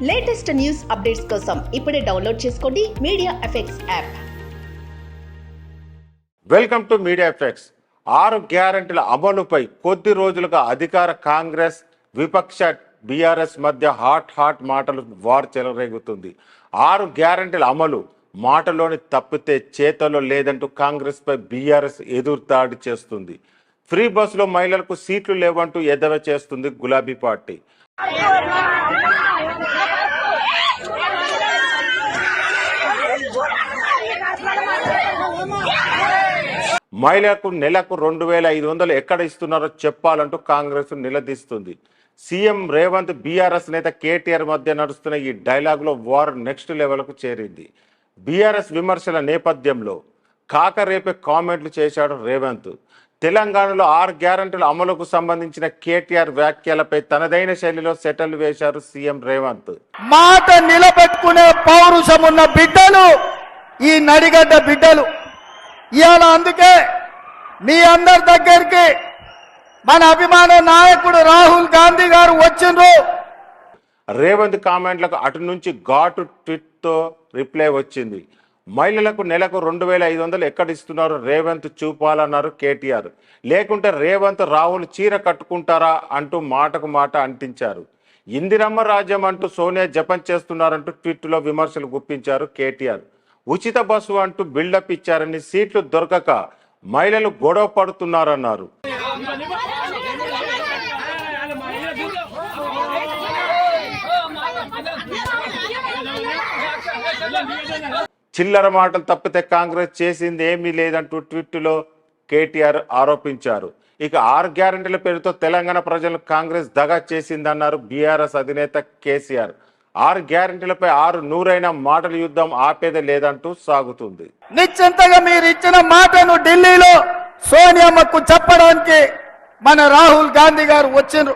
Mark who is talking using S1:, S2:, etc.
S1: Latest news updates కోసం ఇప్పుడే download చేసుకోండి media effects app.
S2: Welcome to media effects. 6 గ్యారెంటీల అమలుపై కొద్ది రోజులుగా అధికార కాంగ్రెస్ విపక్ష బీఆర్ఎస్ మధ్య హాట్ మాటలు వార్ చెలరేగుతుంది. 6 గ్యారెంటీల అమలు మాటలోని తప్పితే చేతల్లో లేదంటూ కాంగ్రెస్ పై బీఆర్ఎస్ ఎదురుదాడి చేస్తుంది. ఫ్రీ బస్సులో మహిళలకు సీట్లు లేవంటూ ఎద్దవ చేస్తుంది గులాబీ పార్టీ. మహిళలకు నెలకు 2,500 ఎక్కడ ఇస్తున్నారో చెప్పాలంటూ కాంగ్రెస్ నిలదీస్తుంది. సీఎం రేవంత్ బీఆర్ఎస్ నేత కేటీఆర్ మధ్య నడుస్తున్న ఈ డైలాగులో వార్ నెక్స్ట్ లెవెల్కు చేరింది. బీఆర్ఎస్ విమర్శల నేపథ్యంలో కాకరేపే కామెంట్లు చేశాడు రేవంత్. తెలంగాణలో 6 గ్యారెంటీల అమలుకు సంబంధించిన కేటీఆర్ వ్యాఖ్యలపై తనదైన శైలిలో సెటిల్ వేశారు సీఎం రేవంత్.
S3: మాట నిలబెట్టుకునే పౌరుషం ఉన్న బిడ్డలు ఈ నడిగడ్డ బిడ్డలు. ఇవాళ అందుకే మీ అందరి దగ్గరికి మన అభిమాన నాయకుడు రాహుల్ గాంధీ గారు వచ్చిండ్రు.
S2: రేవంత్ కామెంట్లకు అటు నుంచి ఘాటు ట్వీట్తో రిప్లై వచ్చింది. మహిళలకు నెలకు 2,500 ఎక్కడ ఇస్తున్నారు రేవంత్ చూపాలన్నారు కేటీఆర్. లేకుంటే రేవంత్ రాహుల్ చీర కట్టుకుంటారా అంటూ మాటకు మాట అంటించారు. ఇందిరమ్మ రాజ్యం అంటూ సోనియా జపం చేస్తున్నారంటూ ట్వీట్లో విమర్శలు గుప్పించారు కేటీఆర్. ఉచిత బస్సు అంటూ బిల్డప్ ఇచ్చారని, సీట్లు దొరకక మహిళలు గొడవ పడుతున్నారన్నారు. చిల్లర మాటలు తప్పితే కాంగ్రెస్ చేసింది ఏమీ లేదంటూ ట్వీట్లో కేటీఆర్ ఆరోపించారు. ఇక 6 గ్యారెంటీల పేరుతో తెలంగాణ ప్రజలను కాంగ్రెస్ దగా చేసిందన్నారు బీఆర్ఎస్ అధినేత కేసీఆర్. 6 గ్యారెంటీలపై 6 మాటల యుద్ధం ఆపేదే లేదంటూ సాగుతుంది.
S3: నిశ్చింతగా మీరు ఇచ్చిన మాటను ఢిల్లీలో సోనియమ్మకు చెప్పడానికి మన రాహుల్ గాంధీ గారు వచ్చిండ్రు.